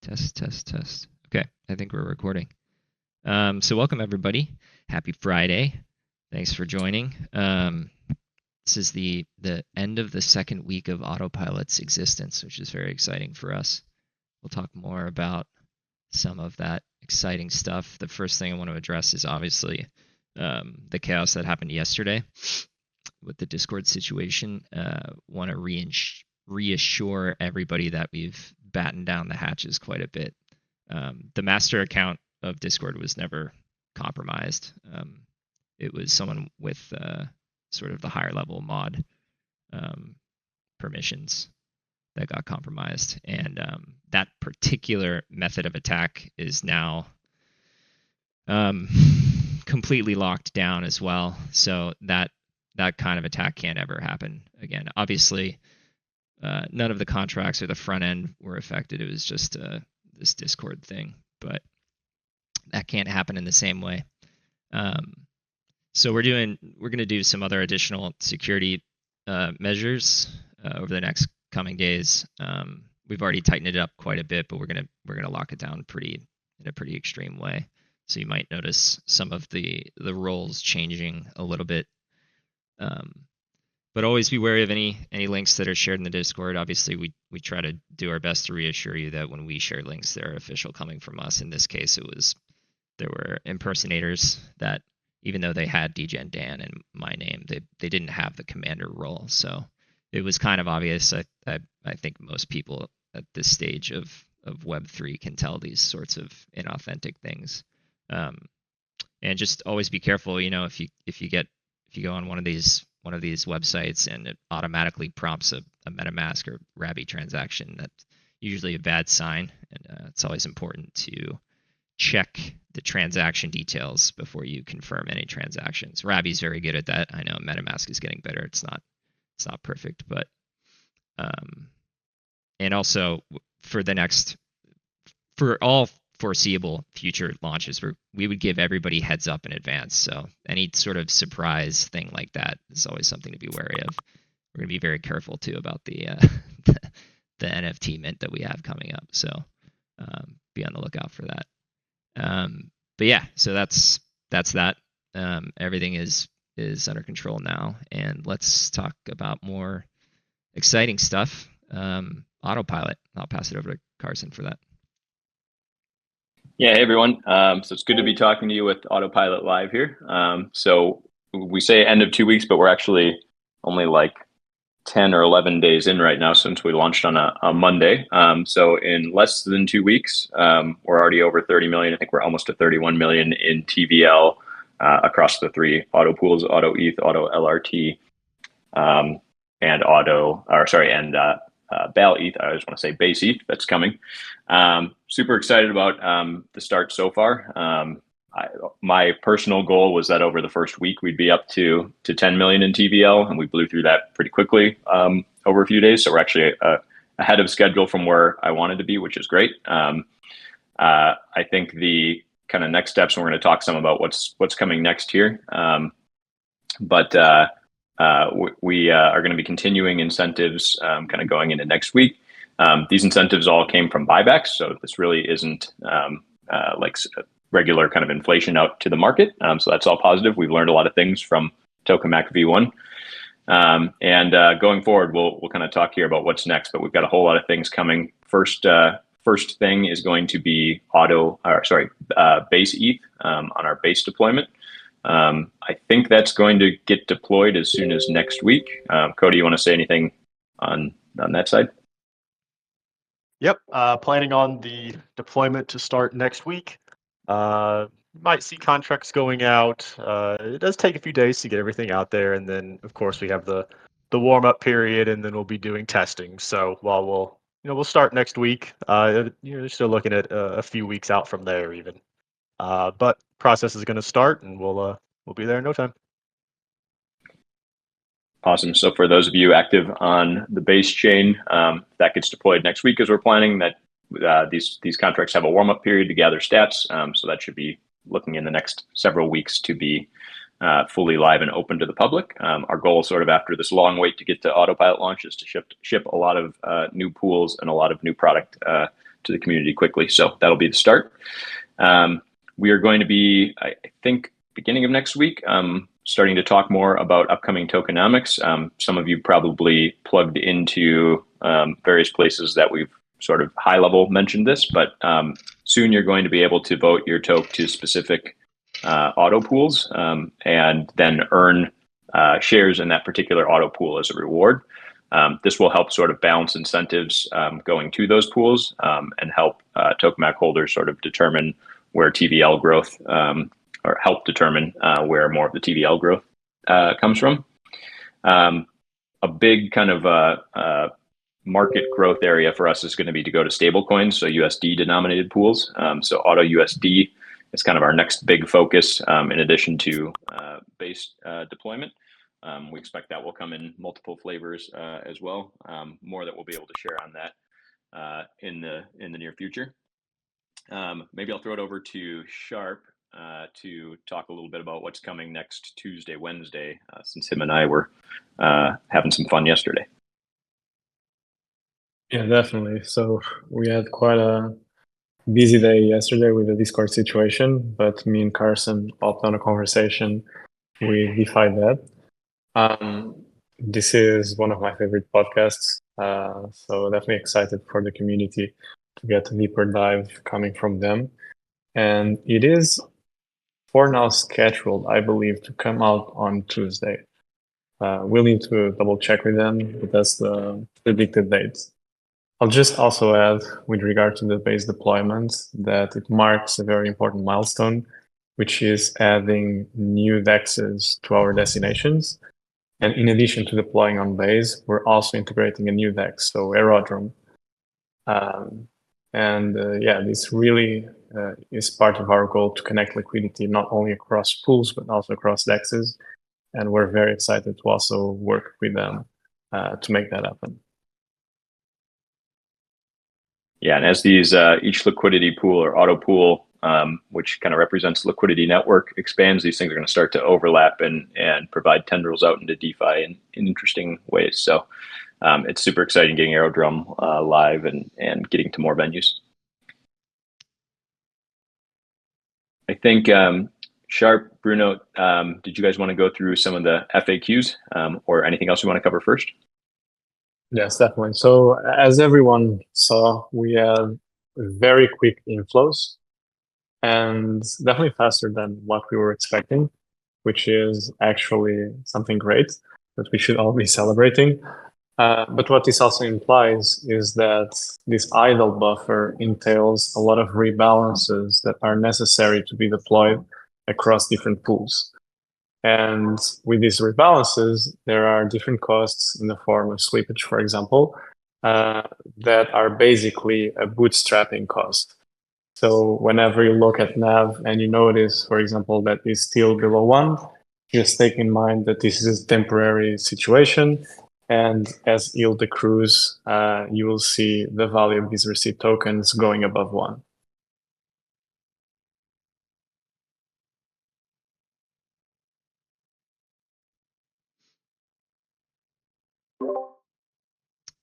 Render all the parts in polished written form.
Test, test, test. Okay, I think we're recording. So welcome everybody. Happy Friday. Thanks for joining. This is the end of the second week of Autopilot's existence, which is very exciting for us. We'll talk more about some of that exciting stuff. The first thing I want to address is obviously the chaos that happened yesterday with the Discord situation. Want to reassure everybody that we've battened down the hatches quite a bit. The master account of Discord was never compromised. It was someone with sort of the higher level mod permissions that got compromised, and that particular method of attack is now completely locked down as well. So that kind of attack can't ever happen again. Obviously, none of the contracts or the front end were affected. It was just this Discord thing, but that can't happen in the same way. So we're going to do some other additional security measures over the next coming days. We've already tightened it up quite a bit, but we're gonna lock it down in a pretty extreme way. So you might notice some of the roles changing a little bit. But always be wary of any links that are shared in the Discord. Obviously, we try to do our best to reassure you that when we share links, they're official coming from us. In this case, there were impersonators that, even though they had DGen Dan and my name, they didn't have the commander role. So it was kind of obvious. I think most people at this stage of Web3 can tell these sorts of inauthentic things. And just always be careful. You know, if you go on one of these websites and it automatically prompts a MetaMask or Rabby transaction, that's usually a bad sign. And it's always important to check the transaction details before you confirm any transactions. Rabby's very good at that. I know MetaMask is getting better. It's not perfect, but and also for all foreseeable future launches, we would give everybody heads up in advance. So any sort of surprise thing like that is always something to be wary of. We're going to be very careful too about the the NFT mint that we have coming up. So be on the lookout for that. But yeah, so that's that. Everything is under control now, and let's talk about more exciting stuff. Autopilot. I'll pass it over to Carson for that. Yeah, hey everyone. So it's good to be talking to you with Autopilot Live here. So we say end of 2 weeks, but we're actually only like 10 or 11 days in right now since we launched on a Monday. So in less than 2 weeks, we're already over 30 million. I think we're almost to 31 million in TVL across the three auto pools: Auto ETH, Auto LRT, and BAL ETH. I just want to say base ETH that's coming. Super excited about the start so far. My personal goal was that over the first week we'd be up to 10 million in TVL, and we blew through that pretty quickly over a few days. So we're actually ahead of schedule from where I wanted to be, which is great. I think the kind of next steps, and we're going to talk some about what's coming next here. But we are going to be continuing incentives kind of going into next week. These incentives all came from buybacks, so this really isn't like regular kind of inflation out to the market. So that's all positive. We've learned a lot of things from Tokemak V1. And going forward, we'll kind of talk here about what's next, but we've got a whole lot of things coming. First thing is going to be base ETH on our base deployment. I think that's going to get deployed as soon as next week. Cody, you want to say anything on that side? Yep, planning on the deployment to start next week. Might see contracts going out. It does take a few days to get everything out there, and then of course we have the warm-up period, and then we'll be doing testing. So while we'll start next week, you're still looking at a few weeks out from there even. But process is going to start, and we'll be there in no time. Awesome. So for those of you active on the base chain, that gets deployed next week as we're planning. That these contracts have a warm-up period to gather stats. So that should be looking in the next several weeks to be fully live and open to the public. Our goal sort of after this long wait to get to Autopilot launch is to ship a lot of new pools and a lot of new product to the community quickly. So that'll be the start. We are going to be, I think, beginning of next week, starting to talk more about upcoming tokenomics. Some of you probably plugged into various places that we've sort of high level mentioned this, but soon you're going to be able to vote your toke to specific auto pools and then earn shares in that particular auto pool as a reward. This will help sort of balance incentives going to those pools and help Tokemak holders sort of determine where TVL growth or help determine where more of the TVL growth comes from. A big kind of market growth area for us is going to be to go to stable coins, so USD denominated pools. So Auto USD is kind of our next big focus in addition to base deployment. We expect that will come in multiple flavors as well. More that we'll be able to share on that in the near future. Maybe I'll throw it over to Sharp to talk a little bit about what's coming next Tuesday, Wednesday, since him and I were having some fun yesterday. Yeah, definitely. So we had quite a busy day yesterday with the Discord situation, but me and Carson hopped on a conversation. We defied that. This is one of my favorite podcasts, so definitely excited for the community to get a deeper dive coming from them. And it is for now scheduled, I believe, to come out on Tuesday. We'll need to double check with them, but that's the predicted date. I'll just also add, with regard to the base deployment, that it marks a very important milestone, which is adding new DEXs to our destinations. And in addition to deploying on base, we're also integrating a new DEX, so Aerodrome. This really is part of our goal to connect liquidity not only across pools, but also across DEXs. And we're very excited to also work with them to make that happen. Yeah, and as these each liquidity pool or auto pool, which kind of represents liquidity network, expands, these things are going to start to overlap and provide tendrils out into DeFi in interesting ways. So it's super exciting getting Aerodrome live and getting to more venues. I think Sharp, Bruno, did you guys want to go through some of the FAQs or anything else you want to cover first? Yes, definitely. So as everyone saw, we had very quick inflows and definitely faster than what we were expecting, which is actually something great that we should all be celebrating. But what this also implies is that this idle buffer entails a lot of rebalances that are necessary to be deployed across different pools. And with these rebalances, there are different costs in the form of slippage, for example, that are basically a bootstrapping cost. So whenever you look at NAV and you notice, for example, that it's still below 1, just take in mind that this is a temporary situation. And as yield accrues, you will see the value of these receipt tokens going above 1.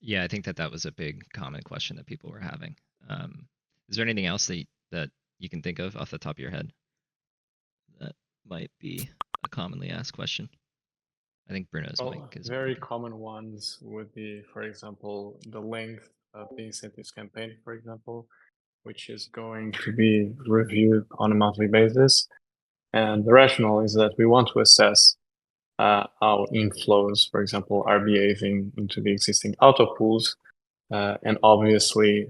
Yeah, I think that was a big common question that people were having. Is there anything else that you can think of off the top of your head that might be a commonly asked question? I think Bruno's mic is very common ones would be, for example, the length of the incentives campaign, for example, which is going to be reviewed on a monthly basis. And the rationale is that we want to assess how inflows, for example, are behaving into the existing auto pools, and obviously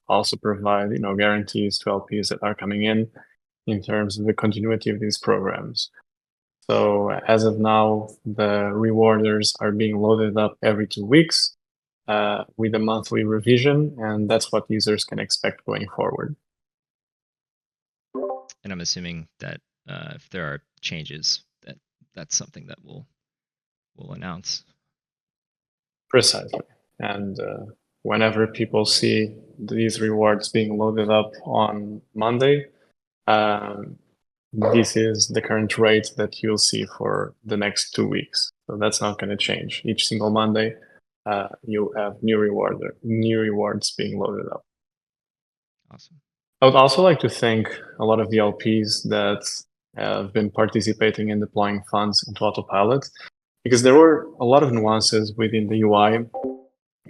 also provide guarantees to LPs that are coming in terms of the continuity of these programs. So as of now, the rewarders are being loaded up every 2 weeks with a monthly revision, and that's what users can expect going forward. And I'm assuming that if there are changes, that's something that we'll announce. Precisely. And whenever people see these rewards being loaded up on Monday, this is the current rate that you'll see for the next 2 weeks. So that's not going to change. Each single Monday, you'll have new rewards being loaded up. Awesome. I would also like to thank a lot of the LPs that have been participating in deploying funds into Autopilot, because there were a lot of nuances within the UI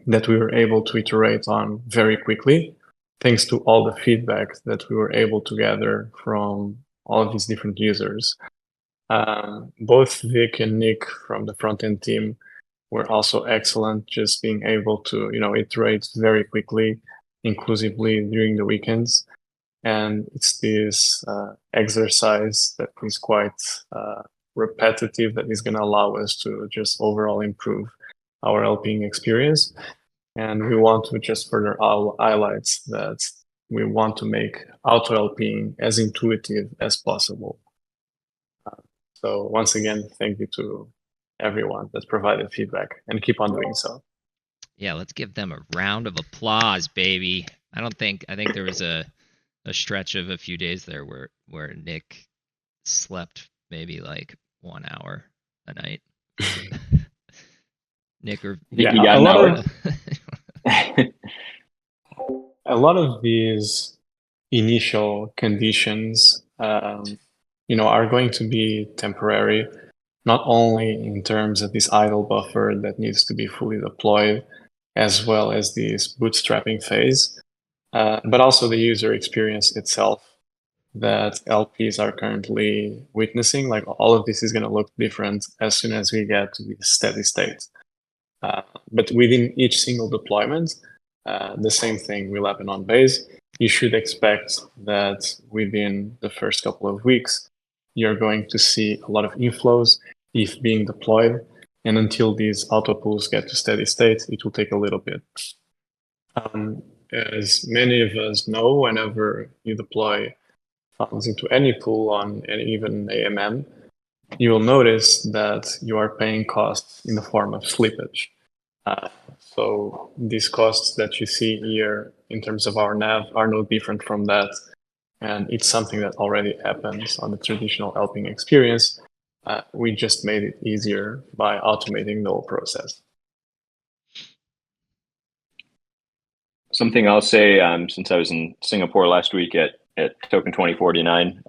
that we were able to iterate on very quickly, thanks to all the feedback that we were able to gather from all of these different users. Both Vic and Nick from the front-end team were also excellent, just being able to, iterate very quickly, inclusively during the weekends. And it's this exercise that is quite repetitive that is going to allow us to just overall improve our LPing experience. And we want to just further highlight that we want to make auto LPing as intuitive as possible. So once again, thank you to everyone that provided feedback, and keep on doing so. Yeah, let's give them a round of applause, baby. I think there was a stretch of a few days there where Nick slept maybe like 1 hour a night. Nick or Yeah, you got an hour. A lot of these initial conditions, are going to be temporary, not only in terms of this idle buffer that needs to be fully deployed, as well as this bootstrapping phase, but also the user experience itself that LPs are currently witnessing. Like, all of this is going to look different as soon as we get to the steady state. But within each single deployment, the same thing will happen on base. You should expect that within the first couple of weeks, you're going to see a lot of inflows if being deployed. And until these auto pools get to steady state, it will take a little bit. As many of us know, whenever you deploy funds into any pool on any even AMM, you will notice that you are paying costs in the form of slippage. So these costs that you see here in terms of our NAV are no different from that. And it's something that already happens on the traditional helping experience. We just made it easier by automating the whole process. Something I'll say, since I was in Singapore last week at Token 2049,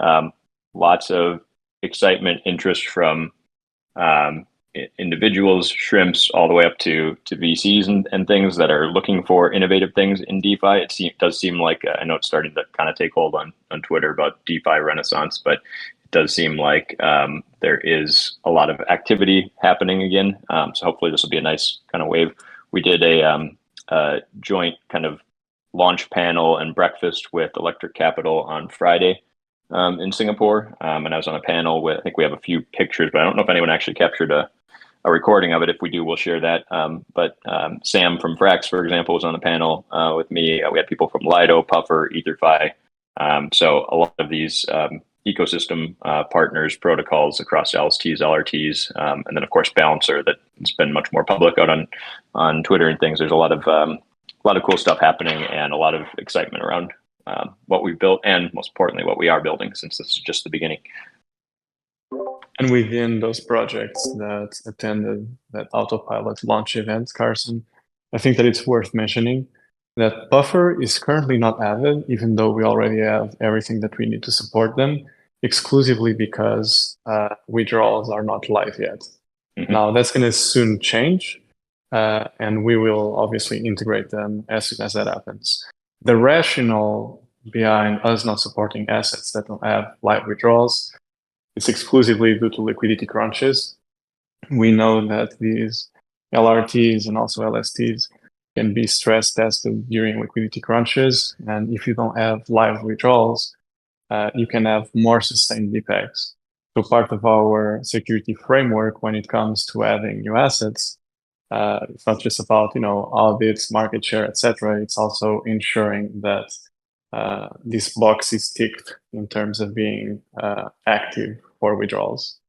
lots of excitement, interest from individuals, shrimps, all the way up to VCs and things that are looking for innovative things in DeFi. It does seem like, I know it's starting to kind of take hold on Twitter about DeFi renaissance, but it does seem like there is a lot of activity happening again. So hopefully this will be a nice kind of wave. We did a joint kind of launch panel and breakfast with Electric Capital on Friday in Singapore. And I was on a panel with, I think we have a few pictures, but I don't know if anyone actually captured a recording of it. If we do, we'll share that. But Sam from Frax, for example, was on the panel with me. We had people from Lido, Puffer, EtherFi. So a lot of these ecosystem partners, protocols across LSTs, LRTs, and then of course Balancer that's been much more public out on Twitter and things. There's a lot of cool stuff happening and a lot of excitement around what we've built, and most importantly, what we are building, since this is just the beginning. And within those projects that attended that Autopilot launch event, Carson, I think that it's worth mentioning that Buffer is currently not added, even though we already have everything that we need to support them, exclusively because withdrawals are not live yet. Mm-hmm. Now, that's going to soon change, and we will obviously integrate them as soon as that happens. The rationale behind us not supporting assets that don't have live withdrawals, it's exclusively due to liquidity crunches. We know that these LRTs and also LSTs can be stress tested during liquidity crunches. And if you don't have live withdrawals, you can have more sustained defects. So part of our security framework when it comes to adding new assets, it's not just about audits, market share, etc. It's also ensuring that this box is ticked in terms of being active for withdrawals.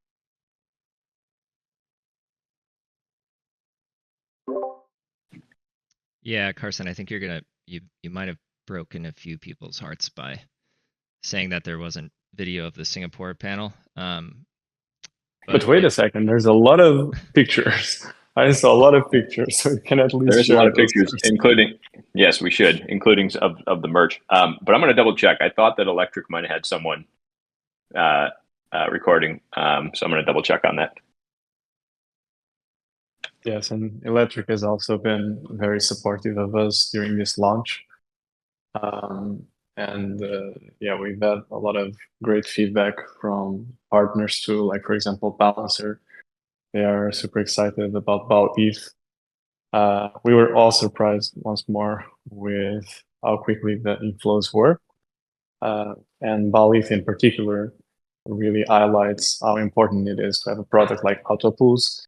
Yeah, Carson, I think you might have broken a few people's hearts by saying that there wasn't video of the Singapore panel. But wait a second, there's a lot of pictures. I saw a lot of pictures, so we can at least There's a share lot of those pictures, first. including, yes, we should, including of the merch. But I'm going to double check. I thought that Electric might have had someone recording, so I'm going to double check on that. Yes, and Electric has also been very supportive of us during this launch. And yeah, we've had a lot of great feedback from partners too, like for example, Balancer. They are super excited about BAL-ETH. We were all surprised once more with how quickly the inflows were. And BAL-ETH in particular really highlights how important it is to have a product like Autopools,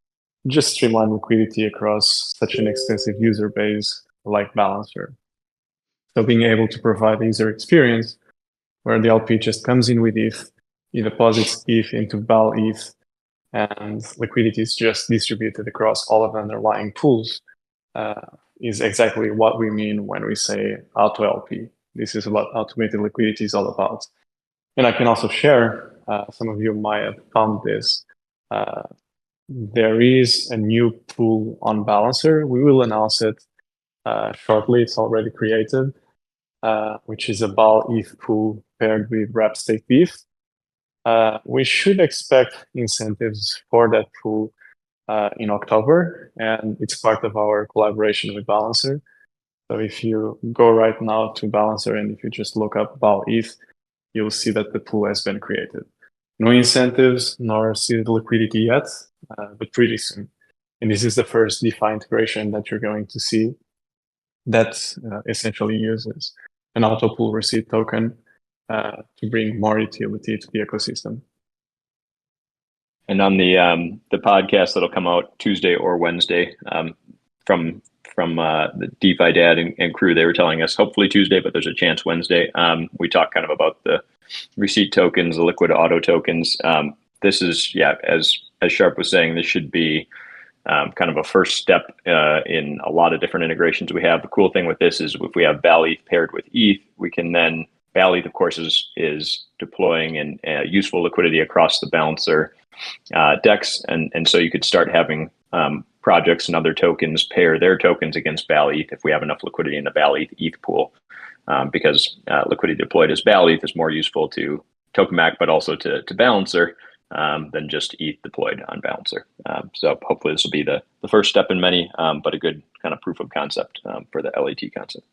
just streamline liquidity across such an extensive user base like Balancer. So being able to provide a user experience where the LP just comes in with ETH, he deposits ETH into BAL-ETH, and liquidity is just distributed across all of the underlying pools, is exactly what we mean when we say auto LP. This is what automated liquidity is all about. And I can also share, some of you might have found this, there is a new pool on Balancer. We will announce it shortly. It's already created, which is a BAL-ETH pool paired with wrap stake ETH. We should expect incentives for that pool in October, and it's part of our collaboration with Balancer. So if you go right now to Balancer and if you just look up BAL-ETH, you'll see that the pool has been created. No incentives nor seeded liquidity yet, but pretty soon. And this is the first DeFi integration that you're going to see that essentially uses an auto pool receipt token to bring more utility to the ecosystem. And on the podcast that'll come out Tuesday or Wednesday, from the DeFi Dad and crew, they were telling us hopefully Tuesday, but there's a chance Wednesday. We talked kind of about the receipt tokens, the liquid auto tokens. This is, yeah, as Sharp was saying, this should be kind of a first step in a lot of different integrations we have. The cool thing with this is if we have BAL-ETH paired with ETH, we can then, BAL-ETH, of course, is deploying and useful liquidity across the Balancer DEX. And so you could start having projects and other tokens pair their tokens against BAL-ETH if we have enough liquidity in the BAL-ETH ETH pool, because liquidity deployed as BAL-ETH is more useful to Tokemak, but also to Balancer than just ETH deployed on Balancer. So hopefully this will be the first step in many, but a good kind of proof of concept for the LAT concept.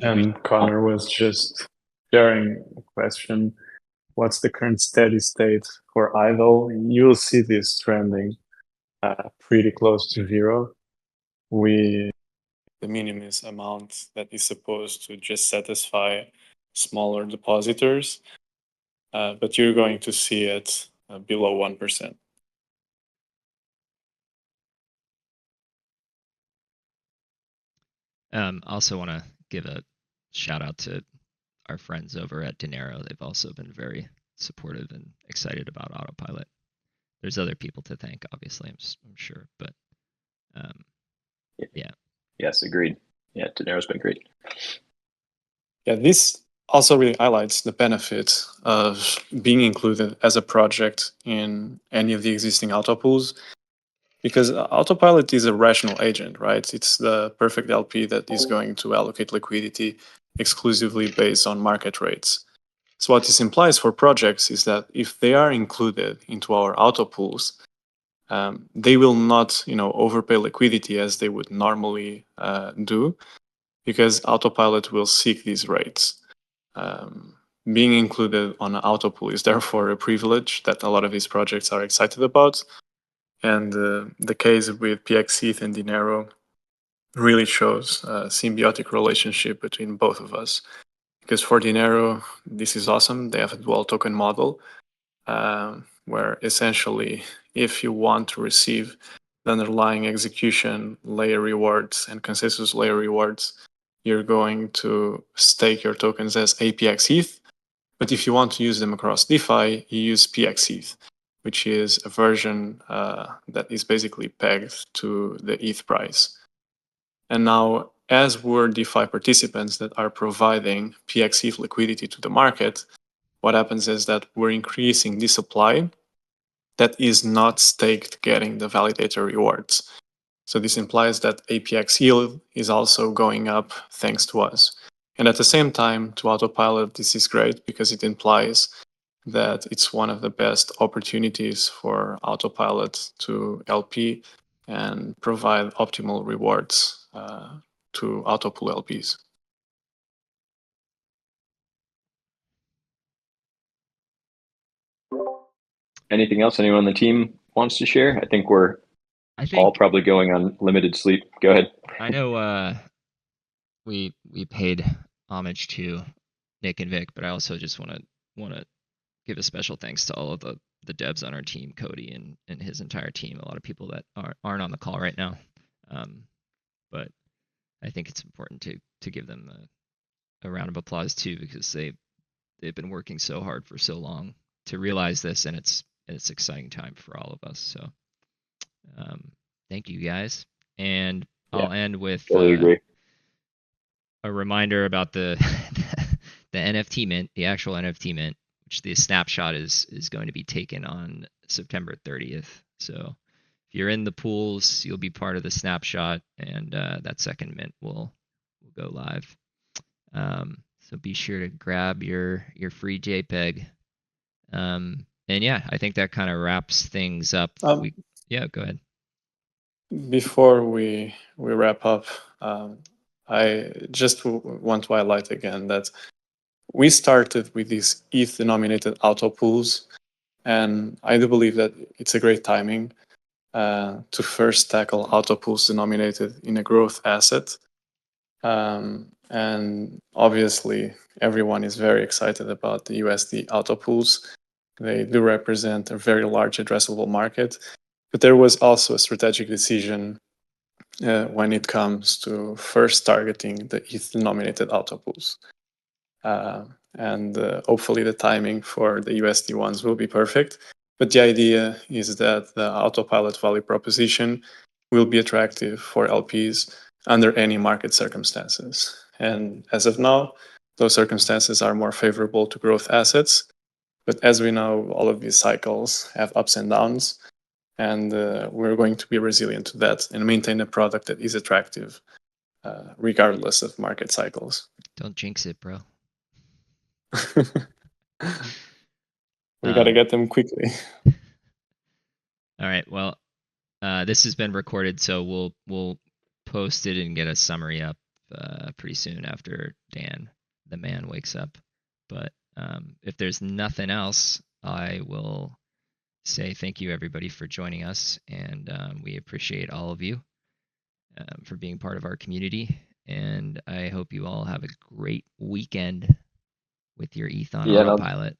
And Connor was just sharing a question. What's the current steady state for idle? You'll see this trending pretty close to zero. The minimum amount that is supposed to just satisfy smaller depositors, but you're going to see it below 1%. Also want to give a shout out to our friends over at Dinero. They've also been very supportive and excited about Autopilot. There's other people to thank, obviously, I'm sure, but yeah. Yes, agreed. Yeah, Dinero's been great. Yeah, this also really highlights the benefit of being included as a project in any of the existing auto pools, because Autopilot is a rational agent, right? It's the perfect LP that is going to allocate liquidity exclusively based on market rates. So what this implies for projects is that if they are included into our auto pools, they will not, overpay liquidity as they would normally do, because Autopilot will seek these rates. Being included on an auto pool is therefore a privilege that a lot of these projects are excited about. And the case with PXETH and Dinero really shows a symbiotic relationship between both of us. Because for Dinero, this is awesome. They have a dual token model where essentially, if you want to receive the underlying execution layer rewards and consensus layer rewards, you're going to stake your tokens as APXETH. But if you want to use them across DeFi, you use PXETH, which is a version that is basically pegged to the ETH price. And now, as we're DeFi participants that are providing PXETH liquidity to the market, what happens is that we're increasing the supply that is not staked getting the validator rewards. So this implies that APX yield is also going up thanks to us. And at the same time, to Autopilot, this is great because it implies that it's one of the best opportunities for Autopilot to LP and provide optimal rewards to Autopool LPs. Anything else anyone on the team wants to share? I think we're all probably going on limited sleep. Go ahead. I know we paid homage to Nick and Vic, but I also just want to give a special thanks to all of the devs on our team, Cody and his entire team. A lot of people that aren't on the call right now, but I think it's important to give them a round of applause too, because they've been working so hard for so long to realize this, and it's exciting time for all of us. So thank you guys, and I'll end with totally agree. A reminder about the the NFT mint, the actual NFT mint, which the snapshot is going to be taken on September 30th. So if you're in the pools, you'll be part of the snapshot, and that second mint will go live. So be sure to grab your free JPEG. And yeah, I think that kind of wraps things up. Yeah, go ahead. Before we wrap up, I just want to highlight again that we started with these ETH-denominated auto pools, and I do believe that it's a great timing to first tackle auto pools denominated in a growth asset. And obviously, everyone is very excited about the USD auto pools. They do represent a very large addressable market, but there was also a strategic decision when it comes to first targeting the ETH-denominated auto pools. And hopefully the timing for the USD ones will be perfect. But the idea is that the Autopilot value proposition will be attractive for LPs under any market circumstances. And as of now, those circumstances are more favorable to growth assets. But as we know, all of these cycles have ups and downs, and we're going to be resilient to that and maintain a product that is attractive regardless of market cycles. Don't jinx it, bro. We got to get them quickly. All right. Well, this has been recorded, so we'll post it and get a summary up pretty soon after Dan, the man, wakes up. But if there's nothing else, I will say thank you, everybody, for joining us, and we appreciate all of you for being part of our community. And I hope you all have a great weekend with your ETH on Autopilot.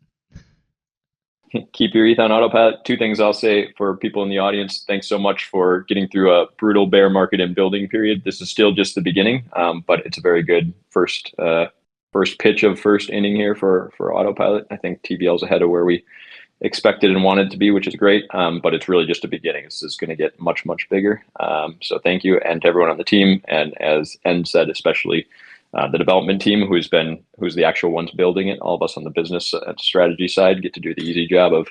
Keep your ETH on Autopilot. Two things I'll say for people in the audience. Thanks so much for getting through a brutal bear market and building period. This is still just the beginning, but it's a very good first pitch of first inning here for Autopilot. I think TVL's ahead of where we expected and wanted to be, which is great, but it's really just a beginning. This is going to get much, much bigger. So thank you, and to everyone on the team, and as En said, especially the development team who's the actual ones building it. All of us on the business strategy side get to do the easy job of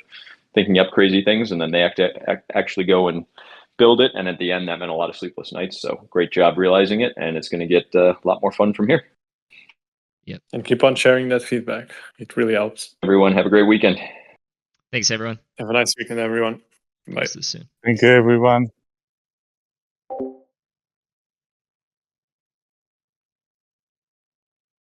thinking up crazy things, and then they actually go and build it. And at the end, that meant a lot of sleepless nights. So great job realizing it, and it's going to get a lot more fun from here. Yep. And keep on sharing that feedback. It really helps. Everyone, have a great weekend. Thanks, everyone. Have a nice weekend, everyone. Bye. See you soon. Thank you, everyone.